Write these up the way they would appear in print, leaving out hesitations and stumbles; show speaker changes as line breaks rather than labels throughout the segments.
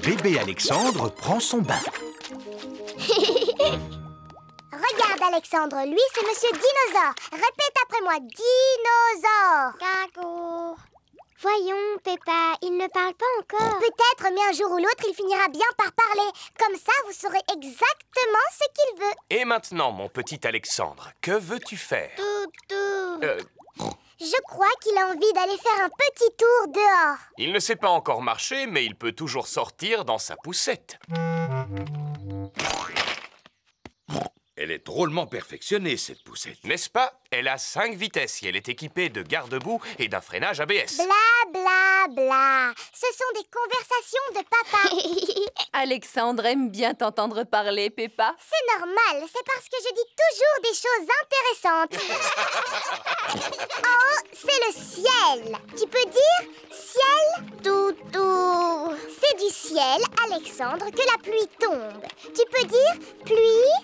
Bébé Alexandre prend son bain.
Regarde, Alexandre, lui, c'est Monsieur Dinosaure. Répète après moi, dinosaure.
Cagou. Voyons, Peppa, il ne parle pas encore.
Peut-être, mais un jour ou l'autre, il finira bien par parler. Comme ça, vous saurez exactement ce qu'il veut.
Et maintenant, mon petit Alexandre, que veux-tu faire?
Toutou.
Je crois qu'il a envie d'aller faire un petit tour dehors.
Il ne sait pas encore marcher, mais il peut toujours sortir dans sa poussette.
Elle est drôlement perfectionnée, cette poussette.
N'est-ce pas? Elle a 5 vitesses et elle est équipée de garde-boue et d'un freinage ABS.
Bla bla bla. Ce sont des conversations de papa.
Alexandre aime bien t'entendre parler, Peppa.
C'est normal, c'est parce que je dis toujours des choses intéressantes. En haut, c'est le ciel. Tu peux dire ciel, toutou. C'est du ciel, Alexandre, que la pluie tombe. Tu peux dire pluie.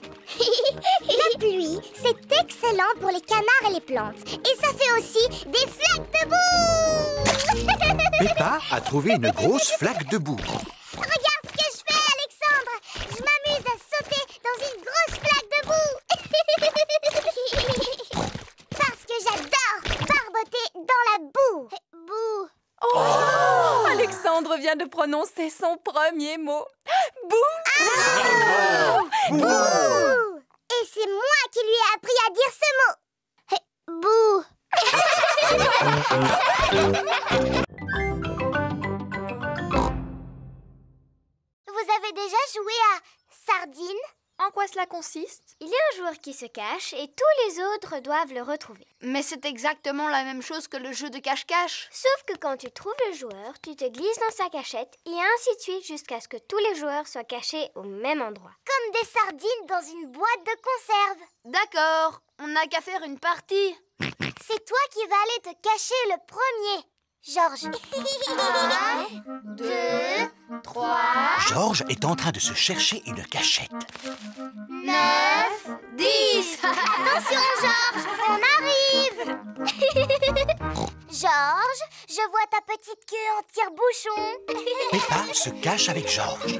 La pluie, c'est excellent pour les canards et les plantes. Et ça fait aussi des flaques de boue.
Peppa a trouvé une grosse flaque de boue.
Regarde ce que je fais, Alexandre. Je m'amuse à sauter dans une grosse flaque de boue. Parce que j'adore barboter dans la boue. Boue.
Oh, Alexandre vient de prononcer son premier mot. Bouh!
Bouh. Et c'est moi qui lui ai appris à dire ce mot. Bouh. Vous avez déjà joué à Sardine?
En quoi cela consiste? Il y a un joueur qui se cache et tous les autres doivent le retrouver.
Mais c'est exactement la même chose que le jeu de cache-cache.
Sauf que quand tu trouves le joueur, tu te glisses dans sa cachette et ainsi de suite jusqu'à ce que tous les joueurs soient cachés au même endroit.
Comme des sardines dans une boîte de conserve.
D'accord, on n'a qu'à faire une partie.
C'est toi qui vas aller te cacher le premier. Georges.
1, 2, 3,
Georges est en train de se chercher une cachette.
9, 10.
Attention, Georges, on arrive. Georges, je vois ta petite queue en tire-bouchon.
Peppa se cache avec Georges.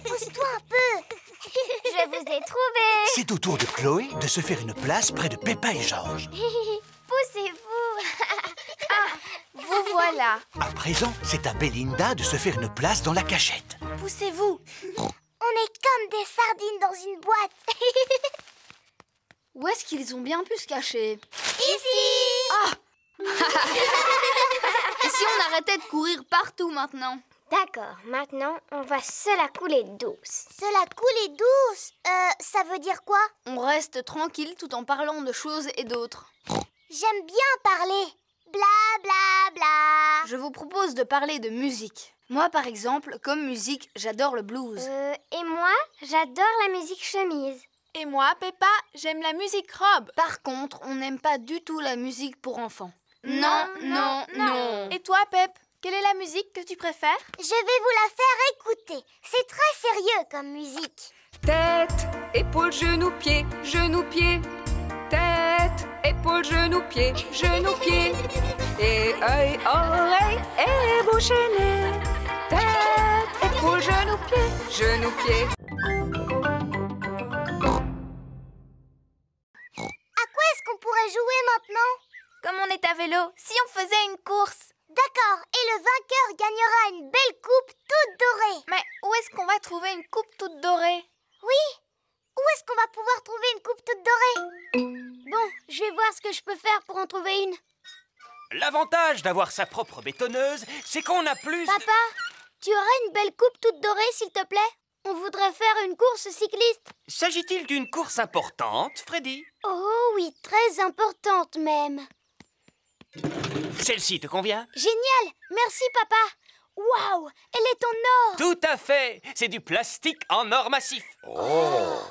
Pousse-toi un peu.
Je vous ai trouvé.
C'est au tour de Chloé de se faire une place près de Peppa et Georges.
Poussez-vous.
Vous voilà.
À présent, c'est à Belinda de se faire une place dans la cachette.
Poussez-vous.
On est comme des sardines dans une boîte.
Où est-ce qu'ils ont bien pu se cacher?
Ici.
Ah. Et si on arrêtait de courir partout maintenant?
D'accord, maintenant, on va se la couler douce.
Se la couler douce. Ça veut dire quoi?
On reste tranquille tout en parlant de choses et d'autres.
J'aime bien parler. Bla bla bla.
Je vous propose de parler de musique. Moi, par exemple, comme musique, j'adore le blues.
Et moi, j'adore la musique chemise.
Et moi, Peppa, j'aime la musique robe.
Par contre, on n'aime pas du tout la musique pour enfants.
Non. Et toi, Pep, quelle est la musique que tu préfères?
Je vais vous la faire écouter. C'est très sérieux comme musique.
Tête, épaule, genou, pied, genou, pied. Tête, épaule, genou, pied, genou, pied. Et œil, oreille et bouche et nez. Tête, épaule, genou, pied, genou, pied.
À quoi est-ce qu'on pourrait jouer maintenant?
Comme on est à vélo, si on faisait une course.
D'accord, et le vainqueur gagnera une belle coupe toute dorée.
Mais où est-ce qu'on va trouver une coupe toute dorée?
Oui, où est-ce qu'on va pouvoir trouver une coupe toute dorée?
Bon, je vais voir ce que je peux faire pour en trouver une.
L'avantage d'avoir sa propre bétonneuse, c'est qu'on a plus...
Papa, tu aurais une belle coupe toute dorée, s'il te plaît? On voudrait faire une course cycliste.
S'agit-il d'une course importante, Freddy?
Oh oui, très importante même.
Celle-ci te convient?
Génial, merci papa. Waouh, elle est en or.
Tout à fait. C'est du plastique en or massif.
Oh!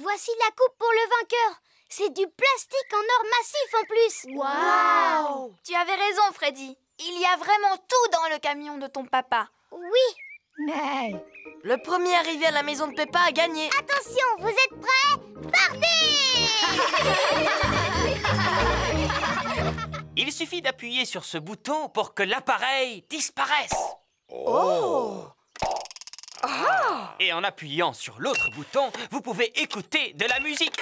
Voici la coupe pour le vainqueur. C'est du plastique en or massif en plus.
Waouh! Tu avais raison, Freddy. Il y a vraiment tout dans le camion de ton papa.
Oui.
Le premier arrivé à la maison de Peppa a gagné.
Attention, vous êtes prêts? Partez!
Il suffit d'appuyer sur ce bouton pour que l'appareil disparaisse.
Oh!
Et en appuyant sur l'autre bouton, vous pouvez écouter de la musique.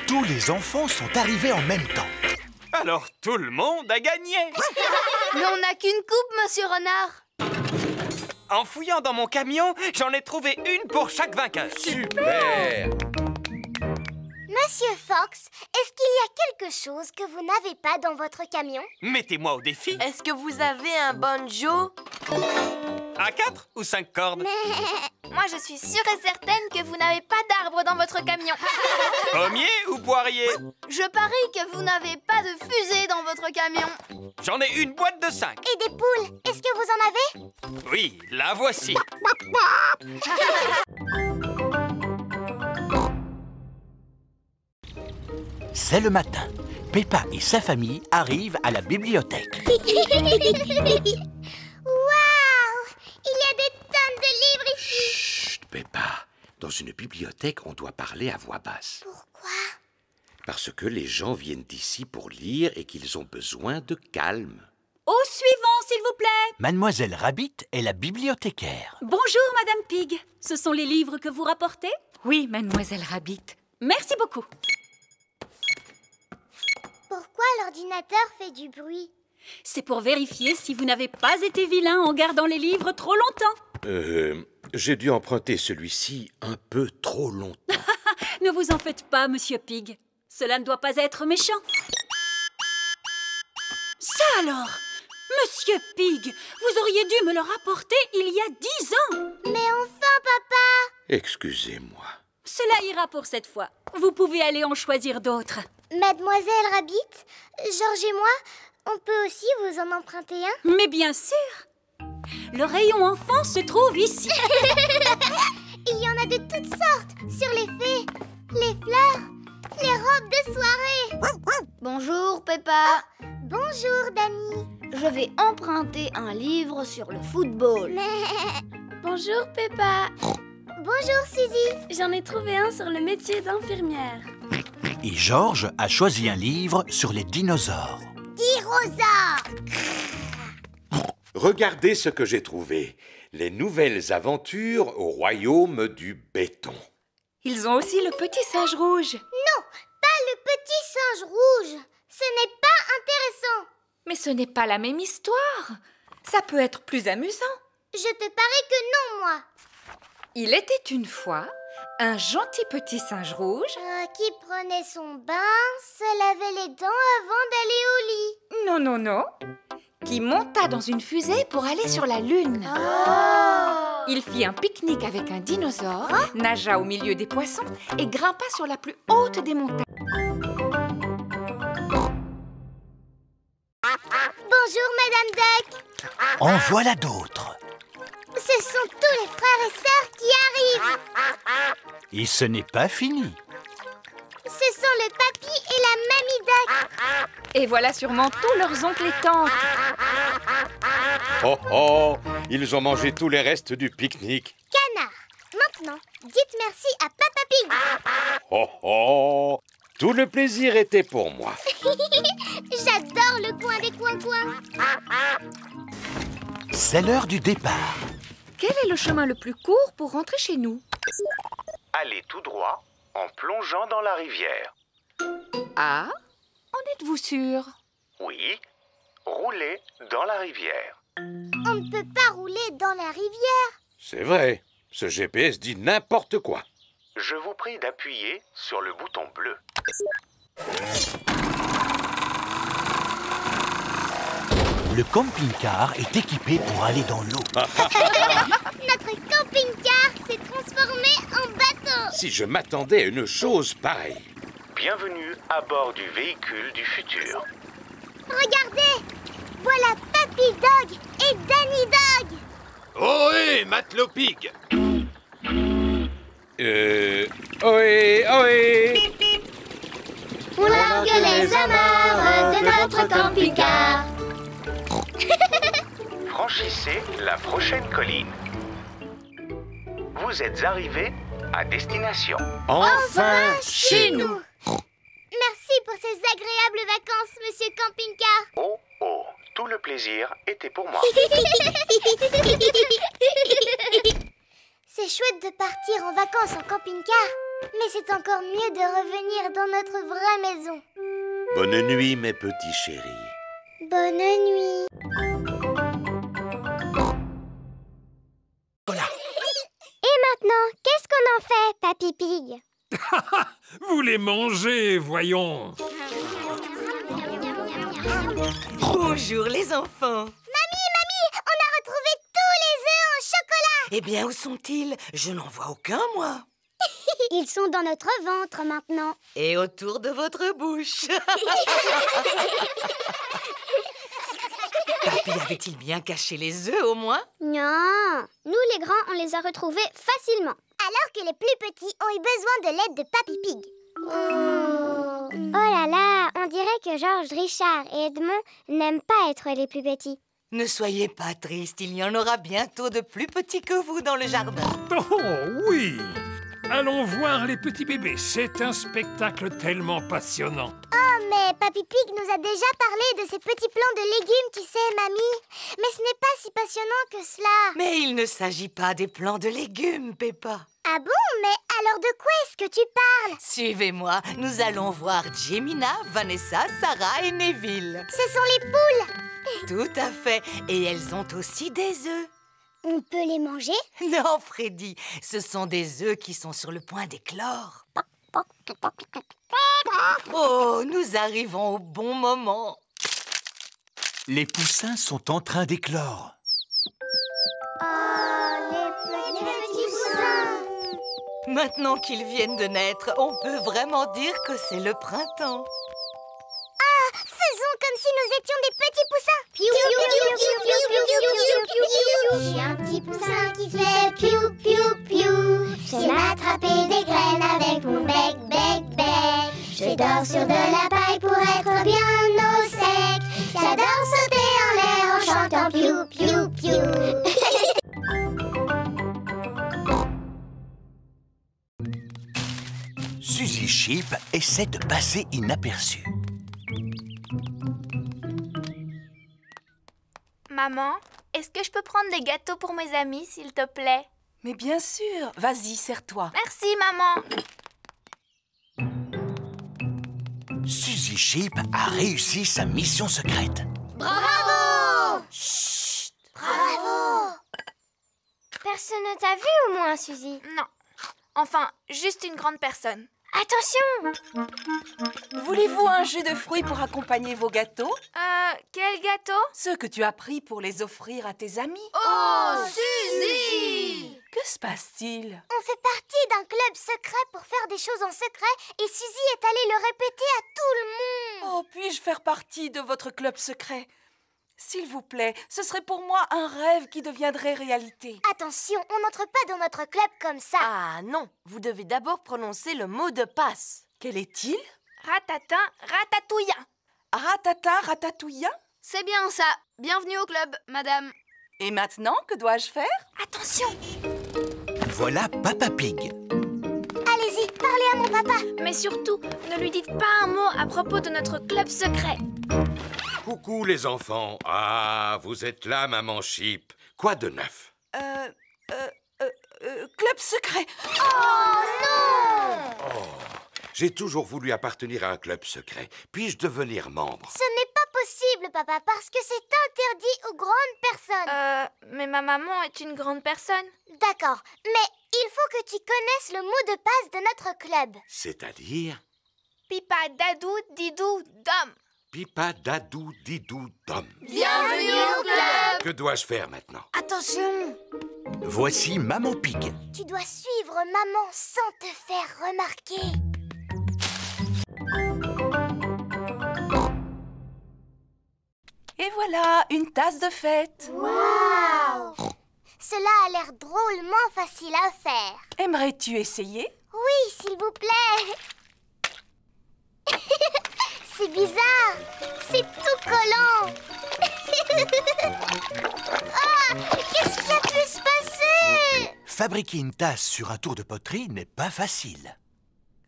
Tous les enfants sont arrivés en même temps.
Alors tout le monde a gagné.
Mais on n'a qu'une coupe, monsieur Renard.
En fouillant dans mon camion, j'en ai trouvé une pour chaque vainqueur.
Super!
Monsieur Fox, est-ce qu'il y a quelque chose que vous n'avez pas dans votre camion?
Mettez-moi au défi.
Est-ce que vous avez un banjo?
À 4 ou 5 cordes?
Moi, je suis sûre et certaine que vous n'avez pas d'arbre dans votre camion.
Pommier ou poirier?
Je parie que vous n'avez pas de fusée dans votre camion.
J'en ai une boîte de 5.
Et des poules, est-ce que vous en avez?
Oui, la voici.
C'est le matin. Peppa et sa famille arrivent à la bibliothèque.
Waouh! Il y a des tonnes de livres ici.
Chut, Peppa. Dans une bibliothèque, on doit parler à voix basse.
Pourquoi?
Parce que les gens viennent d'ici pour lire et qu'ils ont besoin de calme.
Au suivant, s'il vous plaît.
Mademoiselle Rabbit est la bibliothécaire.
Bonjour, Madame Pig. Ce sont les livres que vous rapportez? Oui, Mademoiselle Rabbit. Merci beaucoup.
Pourquoi l'ordinateur fait du bruit?
C'est pour vérifier si vous n'avez pas été vilain en gardant les livres trop longtemps.
J'ai dû emprunter celui-ci un peu trop longtemps.
Ne vous en faites pas, Monsieur Pig. Cela ne doit pas être méchant. Ça alors! Monsieur Pig, vous auriez dû me le rapporter il y a 10 ans.
Mais enfin, papa!
Excusez-moi.
Cela ira pour cette fois. Vous pouvez aller en choisir d'autres.
Mademoiselle Rabbit, Georges et moi, on peut aussi vous en emprunter un?
Mais bien sûr! Le rayon enfant se trouve ici.
Il y en a de toutes sortes, sur les fées, les fleurs, les robes de soirée.
Bonjour, Peppa.
Bonjour, Dani.
Je vais emprunter un livre sur le football.
Bonjour, Peppa.
Bonjour, Suzy.
J'en ai trouvé un sur le métier d'infirmière.
Et Georges a choisi un livre sur les dinosaures.
Dinosaures!
Regardez ce que j'ai trouvé. Les nouvelles aventures au royaume du béton.
Ils ont aussi le petit singe rouge.
Non, pas le petit singe rouge. Ce n'est pas intéressant.
Mais ce n'est pas la même histoire. Ça peut être plus amusant.
Je te parie que non, moi.
Il était une fois un gentil petit singe rouge
qui prenait son bain, se lavait les dents avant d'aller au lit.
Non, non, non. Qui monta dans une fusée pour aller sur la Lune.
Oh!
Il fit un pique-nique avec un dinosaure, nagea au milieu des poissons et grimpa sur la plus haute des montagnes.
Bonjour, Madame Duck.
En voilà d'autres.
Ce sont tous les frères et sœurs qui arrivent.
Et ce n'est pas fini.
Ce sont le papy et la mamie Duck.
Et voilà sûrement tous leurs oncles et tantes.
Oh oh! Ils ont mangé tous les restes du pique-nique.
Canard. Maintenant, dites merci à Papa Pig.
Oh oh! Tout le plaisir était pour moi.
J'adore le coin des coins-coins.
C'est l'heure du départ.
Quel est le chemin le plus court pour rentrer chez nous?
Allez tout droit en plongeant dans la rivière.
Ah, en êtes-vous sûr?
Oui, roulez dans la rivière.
On ne peut pas rouler dans la rivière.
C'est vrai, ce GPS dit n'importe quoi.
Je vous prie d'appuyer sur le bouton bleu.
Le camping-car est équipé pour aller dans l'eau.
Notre camping-car s'est transformé en bateau.
Si je m'attendais à une chose pareille.
Bienvenue à bord du véhicule du futur.
Regardez, voilà Papy Dog et Danny Dog.
Ohé, Matelot Pig. Ohé, ohé.
On largue les amarres de notre camping-car.
Franchissez la prochaine colline. Vous êtes arrivés à destination.
Enfin
chez nous. ces agréables vacances, monsieur Camping-Car.
Oh, oh, tout le plaisir était pour moi.
C'est chouette de partir en vacances en camping-car, mais c'est encore mieux de revenir dans notre vraie maison.
Bonne nuit, mes petits chéris.
Bonne nuit.
Voilà.
Et maintenant, qu'est-ce qu'on en fait, Papy Pig?
Vous les mangez, voyons.
Bonjour les enfants.
Mamie, on a retrouvé tous les œufs en chocolat.
Eh bien, où sont-ils? Je n'en vois aucun, moi.
Ils sont dans notre ventre maintenant.
Et autour de votre bouche. Papy avait-il bien caché les œufs, au moins?
Non, nous les grands, on les a retrouvés facilement. Alors que les plus petits ont eu besoin de l'aide de Papy Pig. Oh là là, on dirait que Georges, Richard et Edmond n'aiment pas être les plus petits.
Ne soyez pas triste, il y en aura bientôt de plus petits que vous dans le jardin.
Oh oui! Allons voir les petits bébés. C'est un spectacle tellement passionnant.
Oh, mais Papy Pig nous a déjà parlé de ces petits plants de légumes, tu sais, mamie. Mais ce n'est pas si passionnant que cela.
Mais il ne s'agit pas des plants de légumes, Peppa.
Ah bon? Mais alors de quoi est-ce que tu parles?
Suivez-moi, nous allons voir Jemina, Vanessa, Sarah et Neville.
Ce sont les poules.
Tout à fait, et elles ont aussi des œufs.
On peut les manger?
Non, Freddy, ce sont des œufs qui sont sur le point d'éclore. Oh, nous arrivons au bon moment.
Les poussins sont en train d'éclore.
Oh, les petits poussins.
Maintenant qu'ils viennent de naître, on peut vraiment dire que c'est le printemps.
Ah, faisons comme si nous étions des petits poussins. Je suis un petit poussin qui fait piou, piou, piou. J'aime attraper des graines avec mon bec, bec, bec. Je dors sur de la paille pour être bien au sec. J'adore sauter en l'air en chantant piou, piou, piou.
Suzy Sheep essaie de passer inaperçue.
Maman, est-ce que je peux prendre des gâteaux pour mes amis, s'il te plaît?
Mais bien sûr. Vas-y, serre-toi.
Merci, maman.
Suzy Sheep a réussi sa mission secrète.
Bravo!
Chut!
Bravo!
Personne ne t'a vu au moins, Suzy?
Non. Enfin, juste une grande personne.
Attention!
Voulez-vous un jus de fruits pour accompagner vos gâteaux?
Quel gâteau?
Ceux que tu as pris pour les offrir à tes amis.
Oh, Suzy!
Que se passe-t-il?
On fait partie d'un club secret pour faire des choses en secret et Suzy est allée le répéter à tout le monde.
Oh, puis-je faire partie de votre club secret? S'il vous plaît, ce serait pour moi un rêve qui deviendrait réalité.
Attention, on n'entre pas dans notre club comme ça.
Ah non, vous devez d'abord prononcer le mot de passe.
Quel est-il?
Ratatin, ratatouillant.
Ratatin, ratatouillant?
C'est bien ça. Bienvenue au club, madame.
Et maintenant, que dois-je faire?
Attention!
Voilà Papa Pig.
Allez-y, parlez à mon papa.
Mais surtout, ne lui dites pas un mot à propos de notre club secret.
Coucou les enfants. Ah, vous êtes là, maman Sheep. Quoi de neuf?
Club secret.
Oh non!
Oh, j'ai toujours voulu appartenir à un club secret. Puis-je devenir membre?
Ce n'est pas possible, papa, parce que c'est interdit aux grandes personnes.
Mais ma maman est une grande personne.
D'accord, mais il faut que tu connaisses le mot de passe de notre club.
C'est-à-dire?
Pipa, dadou, didou, dom.
Pipa, dadou, didou, dom.
Bienvenue au club!
Que dois-je faire maintenant?
Attention!
Voici Maman Pig.
Tu dois suivre maman sans te faire remarquer.
Et voilà, une tasse de fête.
Waouh! Cela a l'air drôlement facile à faire.
Aimerais-tu essayer?
Oui, s'il vous plaît. C'est bizarre. C'est tout collant. Ah, qu'est-ce qui a pu se passer?
Fabriquer une tasse sur un tour de poterie n'est pas facile.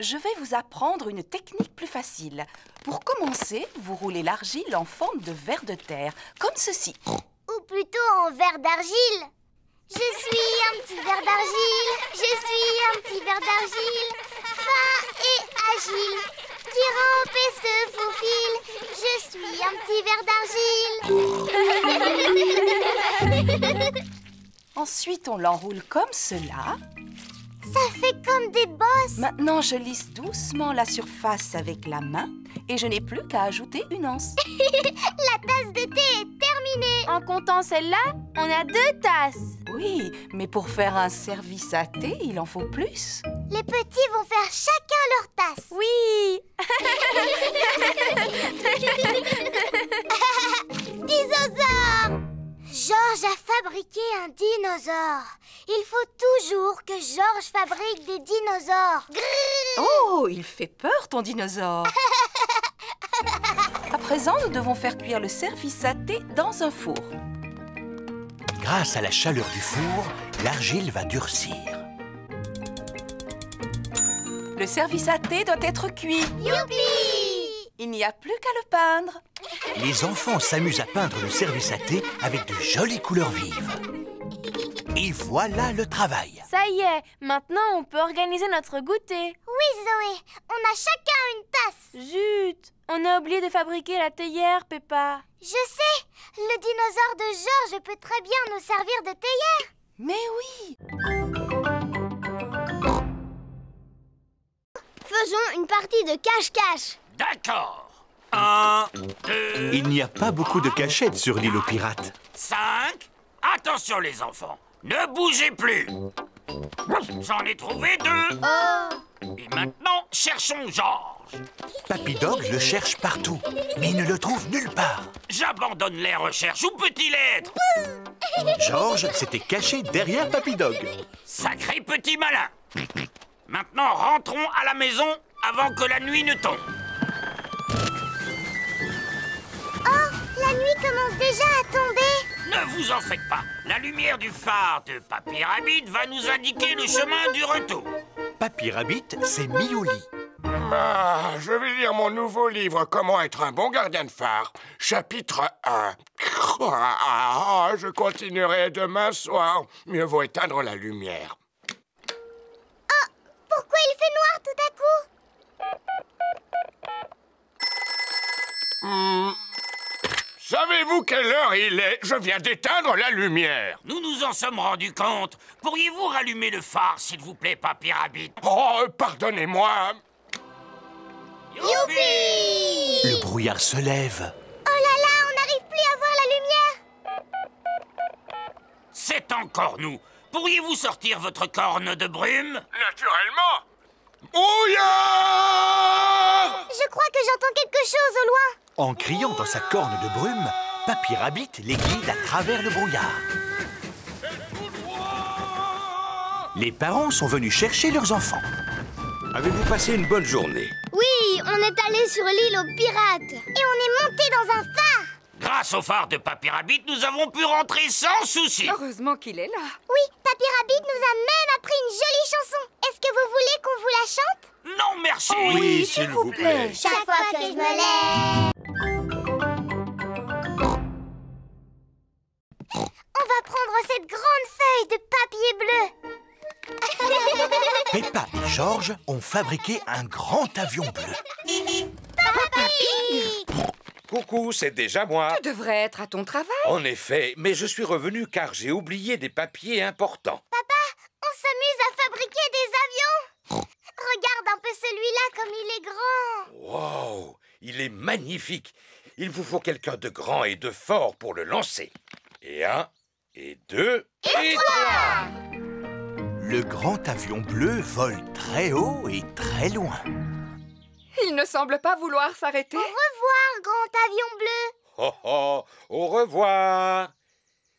Je vais vous apprendre une technique plus facile. Pour commencer, vous roulez l'argile en forme de ver de terre, comme ceci.
Ou plutôt en verre d'argile. Je suis un petit verre d'argile, je suis un petit verre d'argile, fin et agile, qui rampe et se faufile. Je suis un petit verre d'argile.
Ensuite, on l'enroule comme cela.
Ça fait comme des bosses.
Maintenant, je lisse doucement la surface avec la main et je n'ai plus qu'à ajouter une anse.
La tasse de thé est terminée.
En comptant celle-là, on a 2 tasses.
Oui, mais pour faire un service à thé, il en faut plus.
Les petits vont faire chacun leur tasse.
Oui.
Dinosaure! Georges a fabriqué un dinosaure. Il faut toujours que Georges fabrique des dinosaures. Grrr.
Oh, il fait peur, ton dinosaure. À présent, nous devons faire cuire le service à thé dans un four.
Grâce à la chaleur du four, l'argile va durcir.
Le service à thé doit être cuit.
Youpi!
Il n'y a plus qu'à le peindre.
Les enfants s'amusent à peindre le service à thé avec de jolies couleurs vives. Et voilà le travail.
Ça y est, maintenant on peut organiser notre goûter.
Oui, Zoé, on a chacun une tasse.
Zut, on a oublié de fabriquer la théière, Peppa.
Je sais, le dinosaure de Georges peut très bien nous servir de théière.
Mais oui.
Faisons une partie de cache-cache.
D'accord. 1, 2...
Il n'y a pas beaucoup de cachettes sur l'île aux pirates.
5. Attention les enfants, ne bougez plus. J'en ai trouvé 2. Et maintenant, cherchons Georges.
Papy Dog le cherche partout, mais il ne le trouve nulle part.
J'abandonne les recherches. Où peut-il être?
Georges s'était caché derrière Papy Dog.
Sacré petit malin. Maintenant, rentrons à la maison avant que la nuit ne tombe.
Oh, la nuit commence déjà à tomber.
Ne vous en faites pas. La lumière du phare de Papy Rabbit va nous indiquer le chemin du retour.
Papy Rabbit s'est mis au lit.
Je vais lire mon nouveau livre « Comment être un bon gardien de phare », chapitre 1. Je continuerai demain soir. Mieux vaut éteindre la lumière.
Oh, pourquoi il fait noir tout à coup?
Savez-vous quelle heure il est? Je viens d'éteindre la lumière.
Nous nous en sommes rendus compte. Pourriez-vous rallumer le phare, s'il vous plaît, Papy Rabbit?
Oh, pardonnez-moi.
Youpi!
Le brouillard se lève.
Oh là là, on n'arrive plus à voir la lumière.
C'est encore nous. Pourriez-vous sortir votre corne de brume?
Naturellement. Brouillard!
Je crois que j'entends quelque chose au loin.
En criant dans sa corne de brume, Papy Rabbit les guide à travers le brouillard. Les parents sont venus chercher leurs enfants.
Avez-vous passé une bonne journée?
Oui, on est allé sur l'île aux pirates. Et on est monté dans un phare.
Grâce au phare de Papy Rabbit, nous avons pu rentrer sans souci.
Heureusement qu'il est là.
Oui, Papy Rabbit nous a même appris une jolie chanson. Est-ce que vous voulez qu'on vous la chante?
Non, merci.
Oui, s'il vous plaît.
Chaque fois que je me lève. On va prendre cette grande feuille de papier bleu.
Peppa et Georges ont fabriqué un grand avion bleu.
Papy!
Coucou, c'est déjà moi.
Tu devrais être à ton travail.
En effet, mais je suis revenu car j'ai oublié des papiers importants.
Papa, on s'amuse à fabriquer des avions. Regarde un peu celui-là comme il est grand.
Wow, il est magnifique. Il vous faut quelqu'un de grand et de fort pour le lancer. Et 1, et 2, et 3.
Le grand avion bleu vole très haut et très loin.
Il ne semble pas vouloir s'arrêter.
Au revoir, grand avion bleu.
Oh oh, au revoir.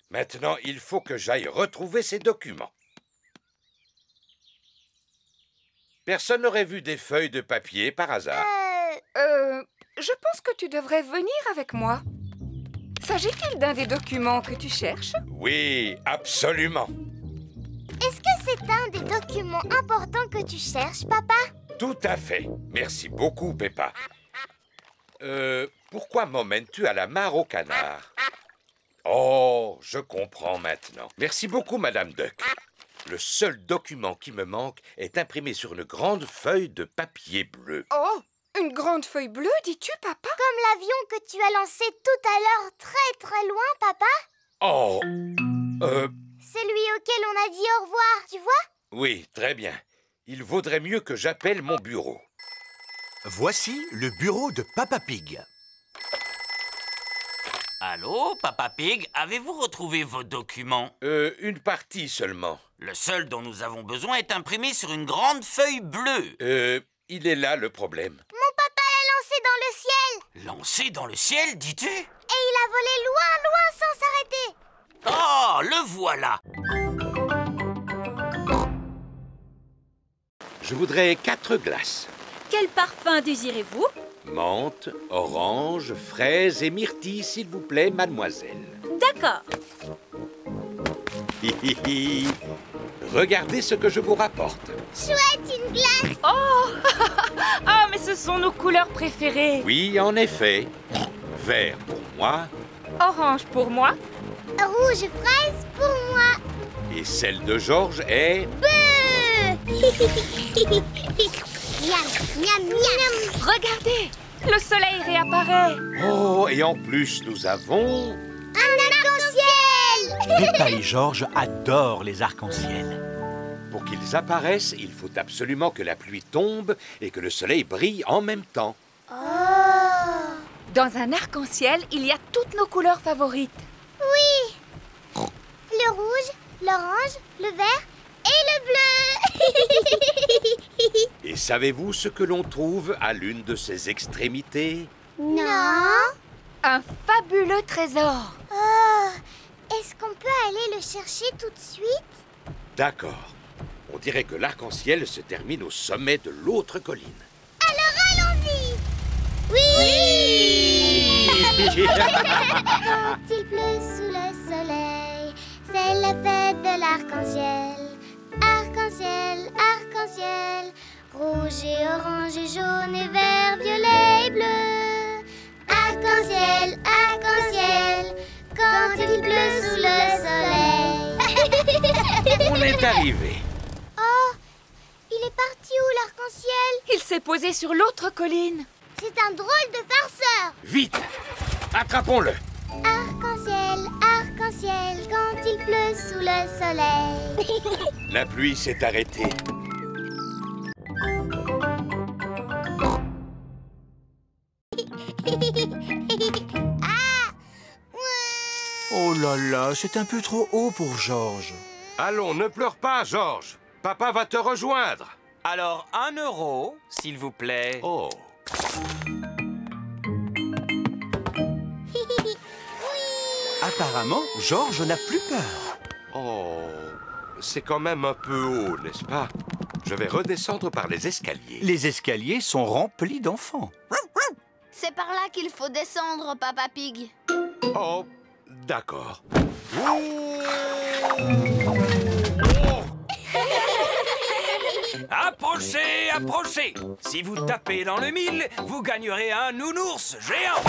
Maintenant, il faut que j'aille retrouver ces documents. Personne n'aurait vu des feuilles de papier par hasard?
Je pense que tu devrais venir avec moi. S'agit-il d'un des documents que tu cherches?
Oui, absolument.
Est-ce que c'est un des documents importants que tu cherches, papa?
Tout à fait. Merci beaucoup, Peppa. Pourquoi m'emmènes-tu à la mare au canard? Oh, je comprends maintenant. Merci beaucoup, Madame Duck. Le seul document qui me manque est imprimé sur une grande feuille de papier bleu.
Oh, une grande feuille bleue, dis-tu, papa?
Comme l'avion que tu as lancé tout à l'heure très très loin, papa?
Oh,
Celui auquel on a dit au revoir, tu vois?
oui, très bien. Il vaudrait mieux que j'appelle mon bureau.
Voici le bureau de Papa Pig.
Allô, Papa Pig, avez-vous retrouvé vos documents?
Une partie seulement.
Le seul dont nous avons besoin est imprimé sur une grande feuille bleue.
Il est là le problème.
Mon papa l'a lancé dans le ciel.
Lancé dans le ciel, dis-tu?
Et il a volé loin, loin sans s'arrêter.
Oh, le voilà!
Je voudrais 4 glaces.
Quel parfum désirez-vous?
Menthe, orange, fraise et myrtille, s'il vous plaît, mademoiselle.
D'accord.
Regardez ce que je vous rapporte.
Chouette, une glace.
Oh ah, mais ce sont nos couleurs préférées.
Oui, en effet. Vert pour moi.
Orange pour moi.
Rouge fraise pour moi.
Et celle de Georges est...
Miam, miam, miam.
Regardez, le soleil réapparaît.
Oh, et en plus, nous avons...
Un arc-en-ciel.
Peppa et Georges adorent les arcs-en-ciel.
Pour qu'ils apparaissent, il faut absolument que la pluie tombe et que le soleil brille en même temps.
Dans un arc-en-ciel, il y a toutes nos couleurs favorites.
Oui. Le rouge, l'orange, le vert et le bleu.
Et savez-vous ce que l'on trouve à l'une de ces extrémités?
Non.
Un fabuleux trésor.
Oh, est-ce qu'on peut aller le chercher tout de suite?
D'accord. On dirait que l'arc-en-ciel se termine au sommet de l'autre colline.
Alors allons-y. Oui. Quand il pleut sous le soleil, c'est la fête de l'arc-en-ciel. Arc-en-ciel, arc-en-ciel, rouge et orange et jaune et vert, violet et bleu. Arc-en-ciel, arc-en-ciel, quand il pleut sous le soleil.
On est arrivé.
Oh, il est parti où l'arc-en-ciel?
Il s'est posé sur l'autre colline.
C'est un drôle de farceur.
Vite, attrapons-le.
Arc-en-ciel, arc-en-ciel, quand il pleut sous le soleil.
La pluie s'est arrêtée.
Oh là là, c'est un peu trop haut pour Georges.
Allons, ne pleure pas, Georges. Papa va te rejoindre.
Alors, 1 euro, s'il vous plaît.
Oh.
Apparemment, Georges n'a plus peur.
Oh, c'est quand même un peu haut, n'est-ce pas? Je vais redescendre par les escaliers.
Les escaliers sont remplis d'enfants.
C'est par là qu'il faut descendre, Papa Pig.
Oh, d'accord.
Approchez, approchez. Si vous tapez dans le mille, vous gagnerez un nounours géant.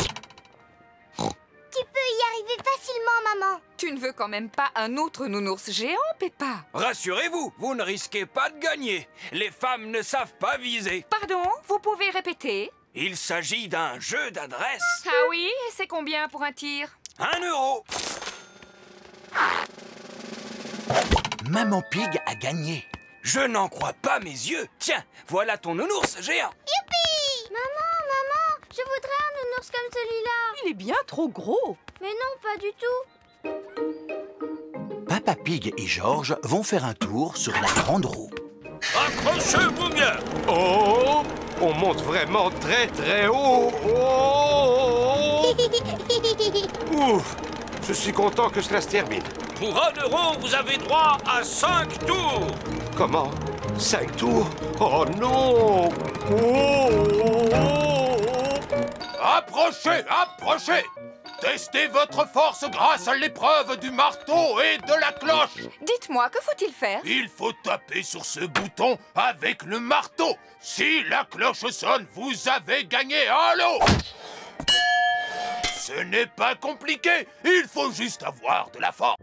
Tu peux y arriver facilement, maman.
Tu ne veux quand même pas un autre nounours géant, Peppa?
Rassurez-vous, vous ne risquez pas de gagner. Les femmes ne savent pas viser.
Pardon, vous pouvez répéter?
Il s'agit d'un jeu d'adresse.
Ah oui, et c'est combien pour un tir?
1 euro.
Maman Pig a gagné.
Je n'en crois pas mes yeux. Tiens, voilà ton nounours géant.
Youpi! Maman, je voudrais un nounours comme celui-là.
Il est bien trop gros.
Mais non, pas du tout.
Papa Pig et Georges vont faire un tour sur la grande roue.
Accrochez-vous bien. Oh, on monte vraiment très très haut. Oh. Ouf, je suis content que cela se termine.
Pour 1 euro, vous avez droit à 5 tours.
Comment? 5 tours? Oh non! Oh.
Approchez, approchez! Testez votre force grâce à l'épreuve du marteau et de la cloche.
Dites-moi, que faut-il faire?
Il faut taper sur ce bouton avec le marteau. Si la cloche sonne, vous avez gagné un lot. Ce n'est pas compliqué. Il faut juste avoir de la force.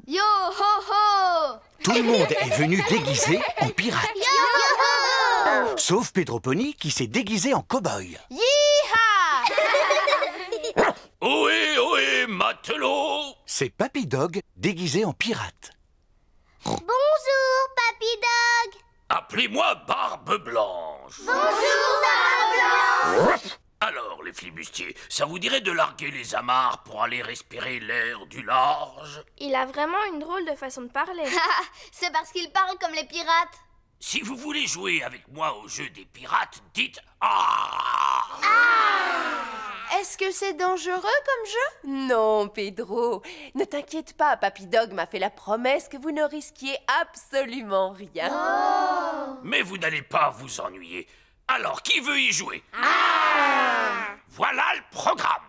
Yo ho ho!
Tout le monde est venu déguisé en pirate.
Yo-ho!
Sauf Pedro Pony qui s'est déguisé en cow-boy.
Yeeha!
Ohé, ohé, matelot!
C'est Papy Dog déguisé en pirate.
Bonjour, Papy Dog.
Appelez-moi Barbe Blanche.
Bonjour, Barbe Blanche.
Alors, les flibustiers, ça vous dirait de larguer les amarres pour aller respirer l'air du large?
Il a vraiment une drôle de façon de parler.
C'est parce qu'il parle comme les pirates.
Si vous voulez jouer avec moi au jeu des pirates, dites « Ah !»
Est-ce que c'est dangereux comme jeu?
Non, Pedro. Ne t'inquiète pas, Papy Dog m'a fait la promesse que vous ne risquiez absolument rien.
Oh.
Mais vous n'allez pas vous ennuyer. Alors, qui veut y jouer? Voilà le programme.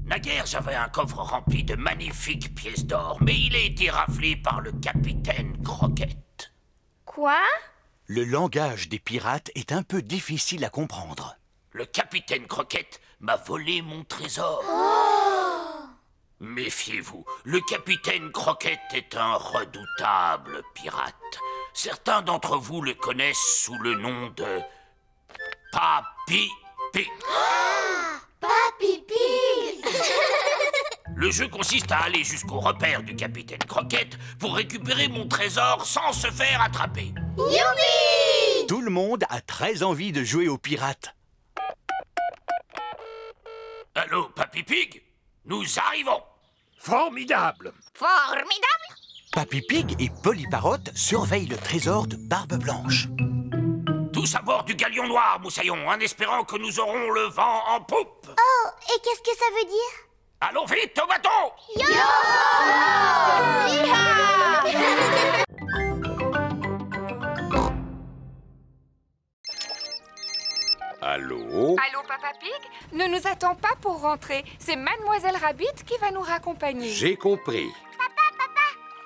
Naguère, j'avais un coffre rempli de magnifiques pièces d'or, mais il a été raflé par le capitaine Croquette.
Quoi?
Le langage des pirates est un peu difficile à comprendre.
Le capitaine Croquette m'a volé mon trésor. Méfiez-vous, le capitaine Croquette est un redoutable pirate. Certains d'entre vous le connaissent sous le nom de Papy Pig.
Papy Pig.
Le jeu consiste à aller jusqu'au repère du capitaine Croquette pour récupérer mon trésor sans se faire attraper.
Youpi!
Tout le monde a très envie de jouer aux pirates.
Allô, Papy Pig? Nous arrivons.
Formidable!
Formidable.
Papy Pig et Polly Parrot surveillent le trésor de Barbe Blanche.
Tous à bord du galion noir, moussaillon, en espérant que nous aurons le vent en poupe.
Oh, et qu'est-ce que ça veut dire?
Allons vite au bateau!
Yo!
Allô?
Allô, Papa Pig? Ne nous attends pas pour rentrer. C'est Mademoiselle Rabbit qui va nous raccompagner.
J'ai compris.
Papa,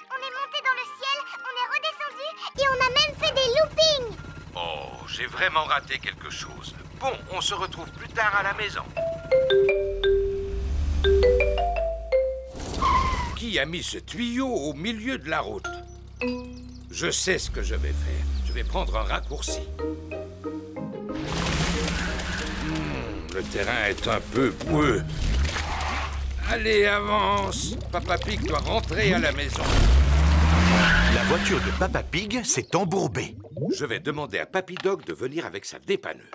on est monté dans le ciel, on est redescendu et on a même fait des loopings.
Oh, j'ai vraiment raté quelque chose. Bon, on se retrouve plus tard à la maison. Qui a mis ce tuyau au milieu de la route? Je sais ce que je vais faire. Je vais prendre un raccourci. Le terrain est un peu boueux. Allez, avance. Papa Pig doit rentrer à la maison.
La voiture de Papa Pig s'est embourbée.
Je vais demander à Papy Dog de venir avec sa dépanneuse.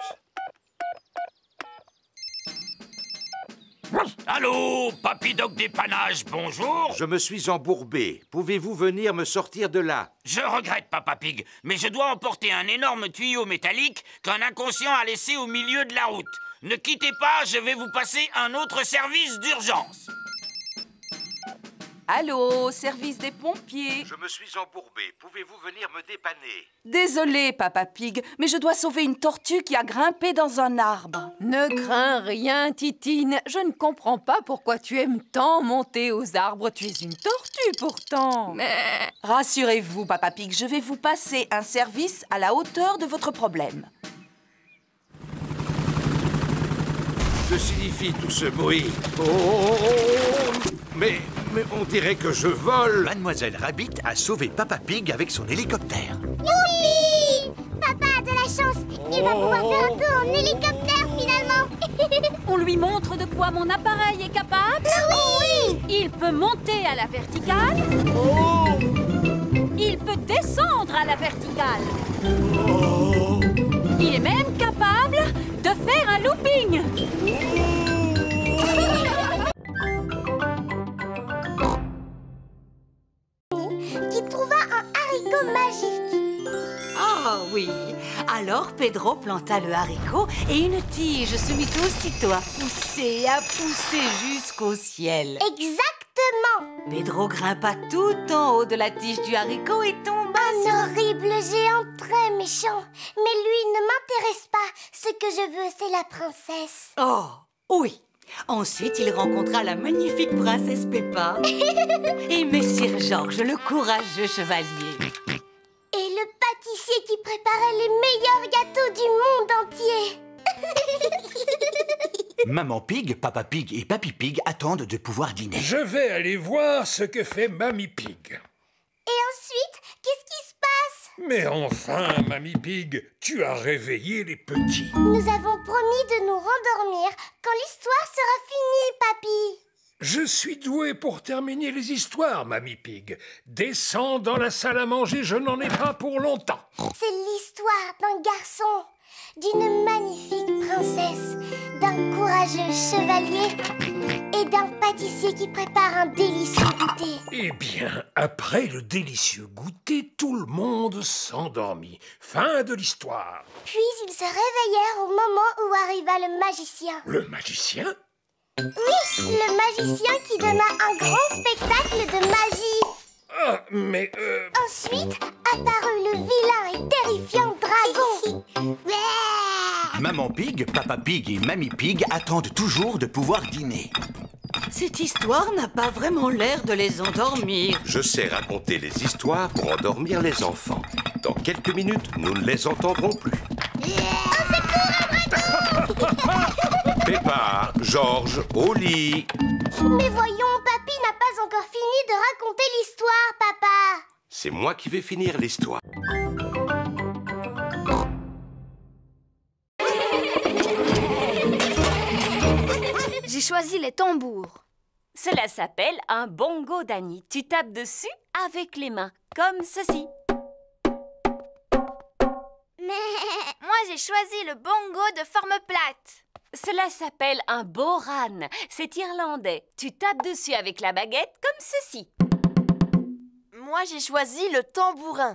Allô, Papy Dog dépannage, bonjour.
Je me suis embourbé. Pouvez-vous venir me sortir de là?
Je regrette, Papa Pig, mais je dois emporter un énorme tuyau métallique qu'un inconscient a laissé au milieu de la route. Ne quittez pas, je vais vous passer un autre service d'urgence.
Allô, service des pompiers.
Je me suis embourbé. Pouvez-vous venir me dépanner?
Désolé, Papa Pig, mais je dois sauver une tortue qui a grimpé dans un arbre.
Ne crains rien, Titine. Je ne comprends pas pourquoi tu aimes tant monter aux arbres. Tu es une tortue, pourtant.
Rassurez-vous, Papa Pig, je vais vous passer un service à la hauteur de votre problème.
Que signifie tout ce bruit? Oh! Mais on dirait que je vole.
Mademoiselle Rabbit a sauvé Papa Pig avec son hélicoptère.
Youpi! Papa a de la chance. Il va pouvoir faire un tour en hélicoptère finalement.
On lui montre de quoi mon appareil est capable.
Oui!
Il peut monter à la verticale. Il peut descendre à la verticale. Il est même capable de faire un looping.
Qui trouva un haricot magique.
Ah oui. Alors Pedro planta le haricot et une tige se mit aussitôt à pousser jusqu'au ciel.
Exactement. Exactement.
Pedro grimpa tout en haut de la tige du haricot et tomba sur...
Un horrible géant très méchant. Mais lui ne m'intéresse pas. Ce que je veux, c'est la princesse.
Oh, oui. Ensuite, il rencontra la magnifique princesse Peppa et Messire Georges, le courageux chevalier.
Et le pâtissier qui préparait les meilleurs gâteaux du monde entier.
Maman Pig, Papa Pig et Papy Pig attendent de pouvoir dîner.
Je vais aller voir ce que fait Mamie Pig.
Et ensuite, qu'est-ce qui se passe?
Mais enfin, Mamie Pig, tu as réveillé les petits.
Nous avons promis de nous rendormir quand l'histoire sera finie, Papy.
Je suis doué pour terminer les histoires, Mamie Pig. Descends dans la salle à manger, je n'en ai pas pour longtemps.
C'est l'histoire d'un garçon, d'une magnifique princesse, d'un courageux chevalier et d'un pâtissier qui prépare un délicieux goûter.
Eh bien, après le délicieux goûter, tout le monde s'endormit. Fin de l'histoire.
Puis ils se réveillèrent au moment où arriva le magicien.
Le magicien?
Oui, le magicien qui donna un grand spectacle de magie.
Ah, mais
Ensuite apparut le vilain et terrifiant dragon.
Maman Pig, Papa Pig et Mamie Pig attendent toujours de pouvoir dîner.
Cette histoire n'a pas vraiment l'air de les endormir.
Je sais raconter les histoires pour endormir les enfants. Dans quelques minutes, nous ne les entendrons plus. Peppa, Georges, au lit.
Mais voyons, Papy n'a pas encore fini de raconter l'histoire, papa.
C'est moi qui vais finir l'histoire.
J'ai choisi les tambours.
Cela s'appelle un bongo d'Annie. Tu tapes dessus avec les mains, comme ceci.
Moi, j'ai choisi le bongo de forme plate.
Cela s'appelle un boran. C'est irlandais. Tu tapes dessus avec la baguette, comme ceci.
Moi, j'ai choisi le tambourin.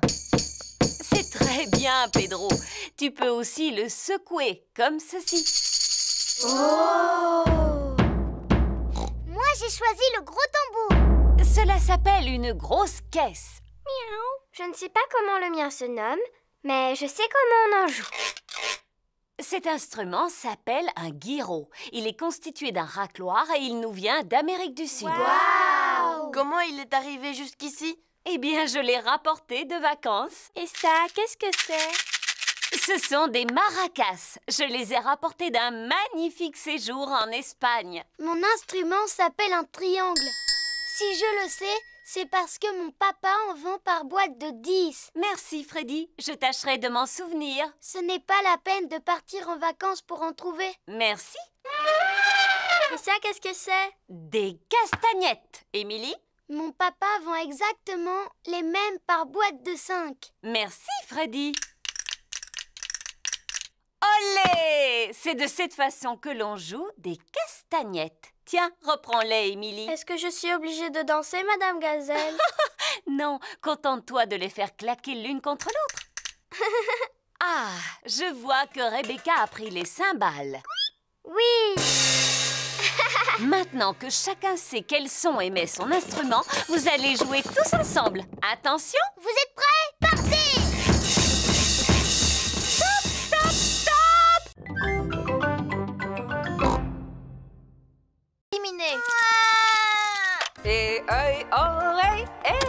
C'est très bien, Pedro. Tu peux aussi le secouer, comme ceci.
Oh! Moi, j'ai choisi le gros tambour.
Cela s'appelle une grosse caisse.
Miaou. Je ne sais pas comment le mien se nomme, mais je sais comment on en joue.
Cet instrument s'appelle un guiro. Il est constitué d'un racloir et il nous vient d'Amérique du Sud.
Wow! Comment il est arrivé jusqu'ici?
Eh bien, je l'ai rapporté de vacances.
Et ça, qu'est-ce que c'est?
Ce sont des maracas. Je les ai rapportés d'un magnifique séjour en Espagne.
Mon instrument s'appelle un triangle. Si je le sais, c'est parce que mon papa en vend par boîte de 10.
Merci, Freddy. Je tâcherai de m'en souvenir.
Ce n'est pas la peine de partir en vacances pour en trouver.
Merci.
Et ça, qu'est-ce que c'est?
Des castagnettes. Émilie?
Mon papa vend exactement les mêmes par boîte de 5.
Merci, Freddy. Olé! C'est de cette façon que l'on joue des castagnettes. Tiens, reprends-les, Émilie.
Est-ce que je suis obligée de danser, Madame Gazelle?
Non, contente-toi de les faire claquer l'une contre l'autre. Ah, je vois que Rebecca a pris les cymbales.
Oui!
Maintenant que chacun sait quel son émet son instrument, vous allez jouer tous ensemble. Attention!
Vous êtes prêts? Partez!
Stop, stop, stop!
Éliminé.
Et œil, oreille, et...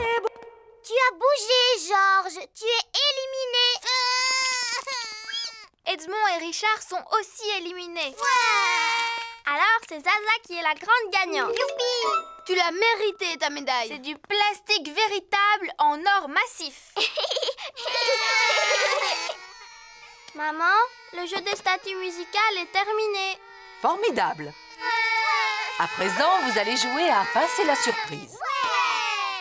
Tu as bougé, Georges. Tu es éliminé.
Edmond et Richard sont aussi éliminés. Alors, c'est Zaza qui est la grande gagnante.
Youpi!
Tu l'as mérité, ta médaille. C'est du plastique véritable en or massif.
Maman, le jeu des statues musicales est terminé.
Formidable. À présent, vous allez jouer à Passer la surprise.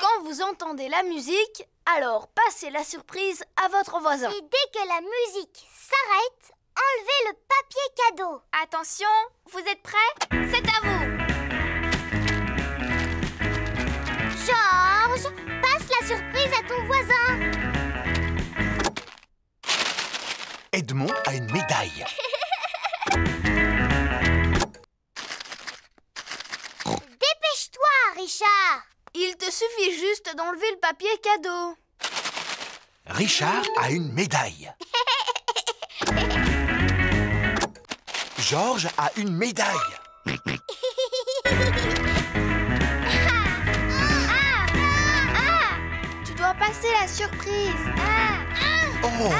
Quand vous entendez la musique, alors passez la surprise à votre voisin.
Et dès que la musique s'arrête, enlevez le papier cadeau.
Attention, vous êtes prêts? C'est à vous.
Georges, passe la surprise à ton voisin.
Edmond a une médaille.
Dépêche-toi, Richard.
te suffit juste d'enlever le papier cadeau.
Richard a une médaille. Georges a une médaille.
Tu dois passer la surprise.
Oh,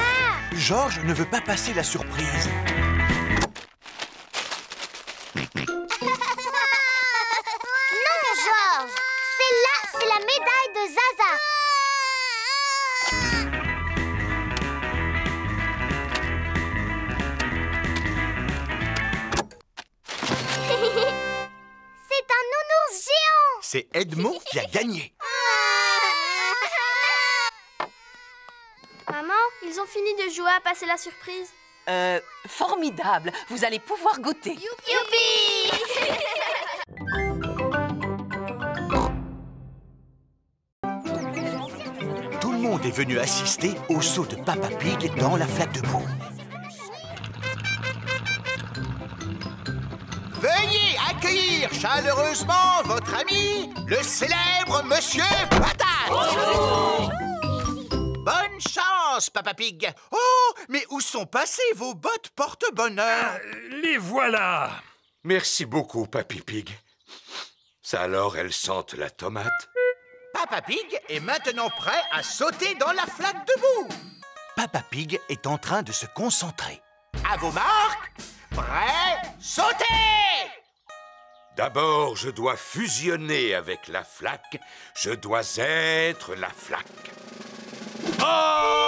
Georges ne veut pas passer la surprise.
Non, Georges. Celle-là, c'est la médaille de Zaza. C'est un nounours géant.
C'est Edmond qui a gagné.
Maman, ils ont fini de jouer à passer la surprise.
Formidable. Vous allez pouvoir goûter.
Youpi!
Tout le monde est venu assister au saut de Papa Pig dans la flaque de boue.
Veuillez accueillir chaleureusement votre ami, le célèbre Monsieur Patate. Bonne chance, Papa Pig.
Oh, mais où sont passées vos bottes porte-bonheur?
Les voilà.
Merci beaucoup, Papy Pig. Ça alors, elles sentent la tomate?
Papa Pig est maintenant prêt à sauter dans la flaque de boue.
Papa Pig est en train de se concentrer.
À vos marques, prêt, sautez!
D'abord, je dois fusionner avec la flaque. Je dois être la flaque. Oh!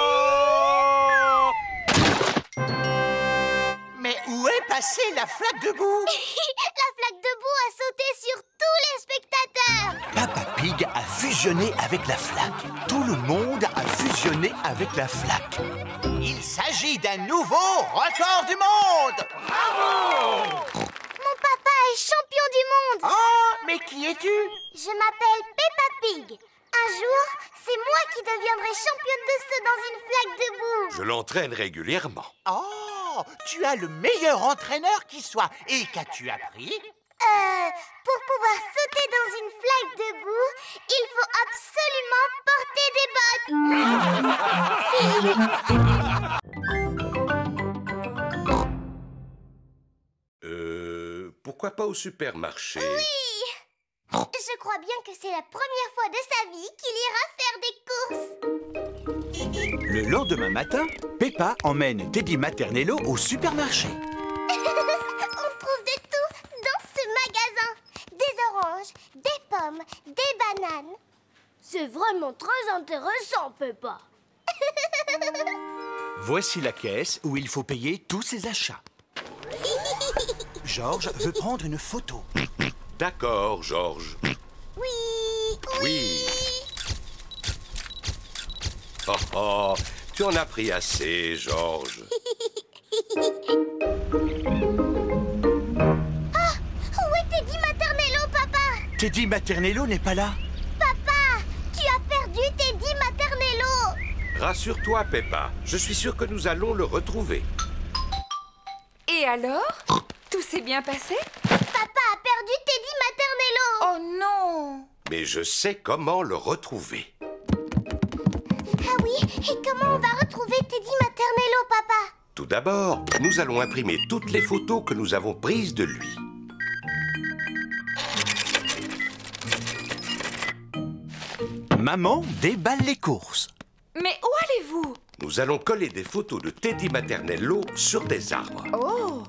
Mais où est passée la flaque de boue?
La flaque de boue a sauté sur tous les spectateurs.
Papa Pig a fusionné avec la flaque. Tout le monde a fusionné avec la flaque.
Il s'agit d'un nouveau record du monde. Bravo!
Mon papa est champion du monde.
Oh, mais qui es-tu?
Je m'appelle Peppa Pig. Un jour, c'est moi qui deviendrai championne de saut dans une flaque de boue.
Je l'entraîne régulièrement.
Oh, tu as le meilleur entraîneur qui soit. Et qu'as-tu appris?
Pour pouvoir sauter dans une flaque de boue, il faut absolument porter des bottes.
Pourquoi pas au supermarché?
Oui! Je crois bien que c'est la première fois de sa vie qu'il ira faire des courses.
Le lendemain matin, Peppa emmène Teddy Maternello au supermarché.
On trouve de tout dans ce magasin. Des oranges, des pommes, des bananes.
C'est vraiment très intéressant, Peppa.
Voici la caisse où il faut payer tous ses achats. Georges veut prendre une photo.
D'accord, Georges.
Oui.
Oh, oh, tu en as pris assez, Georges.
Ah, où est Teddy Maternello, papa?
Teddy Maternello n'est pas là.
Papa, tu as perdu Teddy Maternello.
Rassure-toi, Peppa. Je suis sûr que nous allons le retrouver.
Et alors? Tout s'est bien passé?
Papa a perdu Teddy Maternello.
Oh non!
Mais je sais comment le retrouver.
Ah oui, et comment on va retrouver Teddy Maternello, papa?
Tout d'abord, nous allons imprimer toutes les photos que nous avons prises de lui.
Maman déballe les courses.
Mais où allez-vous?
Nous allons coller des photos de Teddy Maternello sur des arbres.
Oh!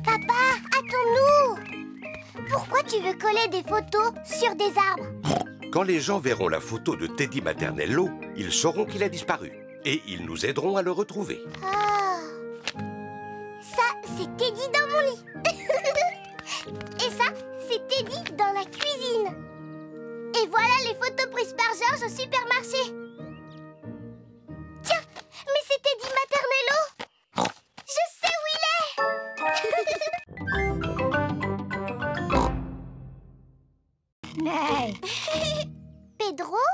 Papa, attends-nous! Pourquoi tu veux coller des photos sur des arbres?
Quand les gens verront la photo de Teddy Maternello, ils sauront qu'il a disparu. Et ils nous aideront à le retrouver.
Ah. Ça, c'est Teddy dans mon lit. Et ça, c'est Teddy dans la cuisine. Et voilà les photos prises par Georges au supermarché. Tiens, mais c'est Teddy Maternello. Je sais où il est. Pedro,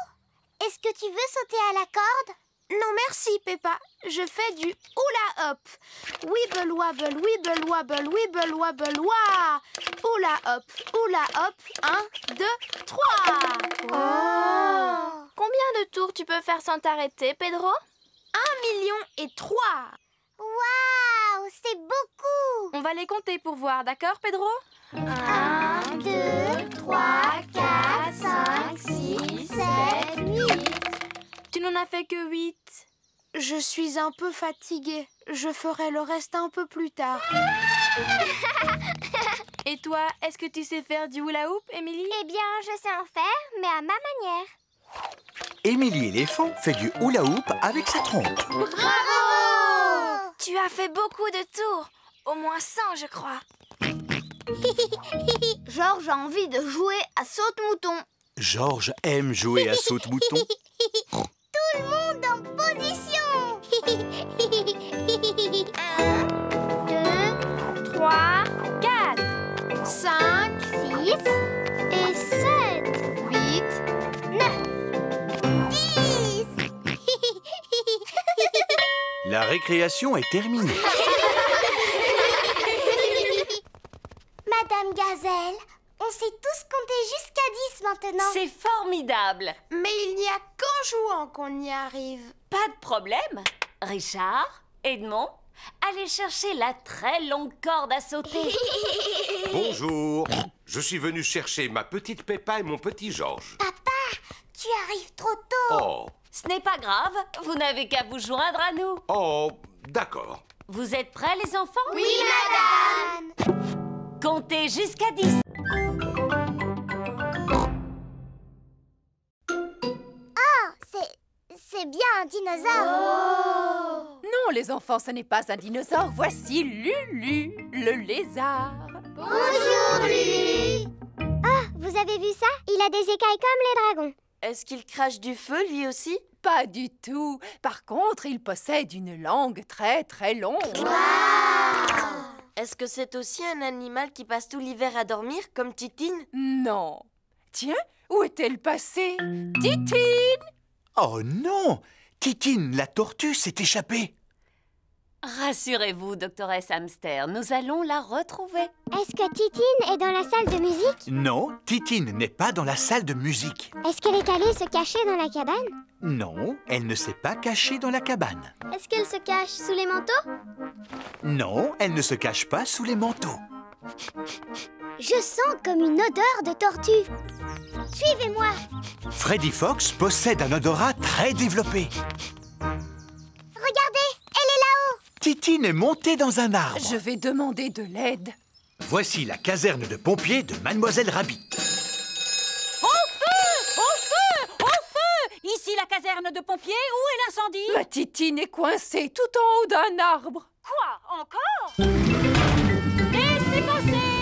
est-ce que tu veux sauter à la corde? Non,
merci, Peppa. Je fais du hula hop. Wibble wabble, wibble wabble, wibble wabble, wa. Hula hop, 1, 2, 3.
Oh. Combien de tours tu peux faire sans t'arrêter, Pedro?
1,3 million.
Waouh, c'est beaucoup.
On va les compter pour voir, d'accord, Pedro?
1, 2, 3, 4, 5, 6, 7, 8.
Tu n'en as fait que 8.
Je suis un peu fatiguée. Je ferai le reste un peu plus tard.
Et toi, est-ce que tu sais faire du hula hoop, Émilie?
Eh bien, je sais en faire, mais à ma manière.
Émilie l'éléphant fait du hula hoop avec sa trompe.
Bravo!
Tu as fait beaucoup de tours. Au moins 100, je crois.
Georges a envie de jouer à saute-mouton.
Georges aime jouer à saute-mouton.
Tout le monde en position.
1, 2, 3, 4,
5, 6 et 7,
8,
9, 10.
La récréation est terminée.
Madame Gazelle, on sait tous compter jusqu'à 10 maintenant.
C'est formidable.
Mais il n'y a qu'en jouant qu'on y arrive.
Pas de problème. Richard, Edmond, allez chercher la très longue corde à sauter.
Bonjour. Je suis venu chercher ma petite Peppa et mon petit Georges.
Papa, tu arrives trop tôt.
Oh.
Ce n'est pas grave, vous n'avez qu'à vous joindre à nous.
Oh, d'accord.
Vous êtes prêts, les enfants?
Oui, madame.
Comptez jusqu'à 10.
Oh, c'est bien un dinosaure.
Non, les enfants, ce n'est pas un dinosaure. Voici Lulu, le lézard.
Bonjour, Lulu. Ah, vous avez vu ça? Il a des écailles comme les dragons.
Est-ce qu'il crache du feu, lui aussi?
Pas du tout. Par contre, il possède une langue très très longue.
Est-ce que c'est aussi un animal qui passe tout l'hiver à dormir, comme Titine?
Non. Tiens, où est-elle passée? Titine!
Oh non! Titine, la tortue, s'est échappée.
Rassurez-vous, doctoresse Hamster, nous allons la retrouver.
Est-ce que Titine est dans la salle de musique?
Non, Titine n'est pas dans la salle de musique.
Est-ce qu'elle est allée se cacher dans la cabane?
Non, elle ne s'est pas cachée dans la cabane.
Est-ce qu'elle se cache sous les manteaux?
Non, elle ne se cache pas sous les manteaux.
Je sens comme une odeur de tortue. Suivez-moi.
Freddy Fox possède un odorat très développé.
Regardez, elle est là-haut.
Titine est montée dans un arbre.
Je vais demander de l'aide.
Voici la caserne de pompiers de Mademoiselle Rabbit.
Au feu! Au feu! Au feu! Ici la caserne de pompiers, où est l'incendie?
Ma Titine est coincée tout en haut d'un arbre.
Quoi? Encore? Laissez passer!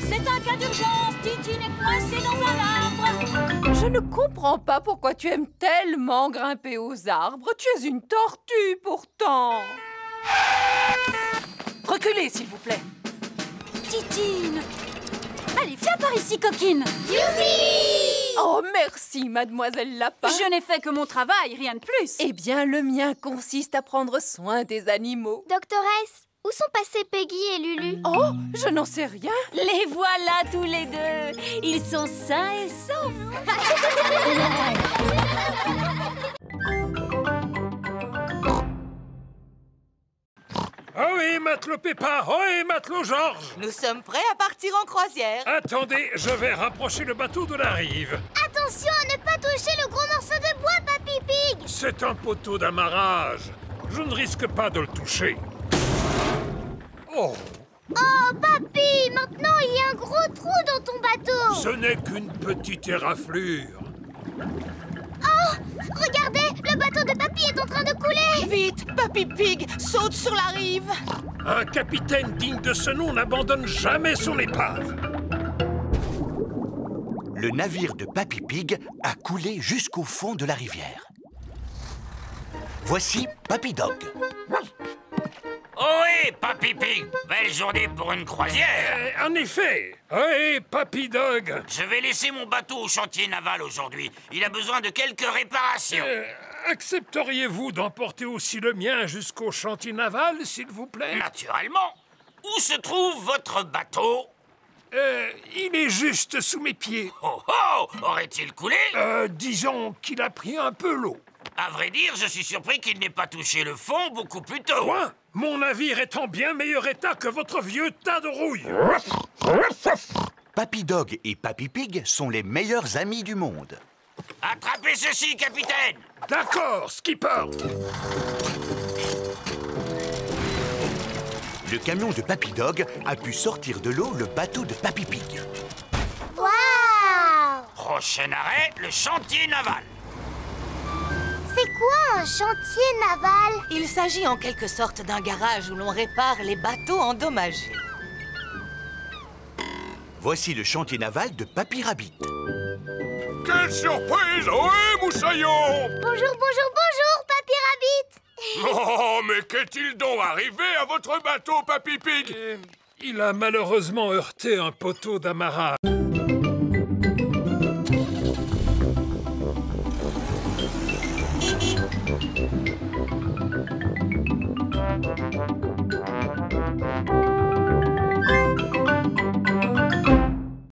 C'est un cas d'urgence, Titine est coincée dans un arbre.
Je ne comprends pas pourquoi tu aimes tellement grimper aux arbres. Tu es une tortue, pourtant. Reculez, s'il vous plaît.
Titine! Allez, viens par ici, coquine!
Youpi!
Oh, merci, mademoiselle Lapin.
Je n'ai fait que mon travail, rien de plus.
Eh bien, le mien consiste à prendre soin des animaux.
Doctoresse, où sont passés Peggy et Lulu?
Oh, je n'en sais rien.
Les voilà tous les deux. Ils sont sains et saufs.
Oh oui, matelot Peppa! Oh oui, matelot Georges!
Nous sommes prêts à partir en croisière.
Attendez, je vais rapprocher le bateau de la rive.
Attention à ne pas toucher le gros morceau de bois, Papy Pig.
C'est un poteau d'amarrage. Je ne risque pas de le toucher. Oh!
Oh, Papy, maintenant il y a un gros trou dans ton bateau.
Ce n'est qu'une petite éraflure.
Oh, regardez, le bateau de Papy est en train de couler.
Vite, Papy Pig, saute sur la rive.
Un capitaine digne de ce nom n'abandonne jamais son épave.
Le navire de Papy Pig a coulé jusqu'au fond de la rivière. Voici Papy Dog.
Ohé, Papy Pig! Belle journée pour une croisière!
En effet! Oui, Papy Dog!
Je vais laisser mon bateau au chantier naval aujourd'hui. Il a besoin de quelques réparations.
Accepteriez-vous d'emporter aussi le mien jusqu'au chantier naval, s'il vous plaît?
Naturellement. Où se trouve votre bateau?
Il est juste sous mes pieds.
Oh oh! Aurait-il coulé?
Disons qu'il a pris un peu l'eau.
À vrai dire, je suis surpris qu'il n'ait pas touché le fond beaucoup plus tôt.
Quoi? Mon navire est en bien meilleur état que votre vieux tas de rouille.
Papy Dog et Papy Pig sont les meilleurs amis du monde.
Attrapez ceci, capitaine!
D'accord, skipper.
Le camion de Papy Dog a pu sortir de l'eau le bateau de Papy Pig.
Waouh!
Prochain arrêt, le chantier naval.
C'est quoi un chantier naval?
Il s'agit en quelque sorte d'un garage où l'on répare les bateaux endommagés.
Voici le chantier naval de Papy Rabbit.
Quelle surprise! Ohé, moussaillon!
Bonjour, bonjour, bonjour, Papy Rabbit!
Oh, mais qu'est-il donc arrivé à votre bateau, Papy Pig?
Il a malheureusement heurté un poteau d'amarrage.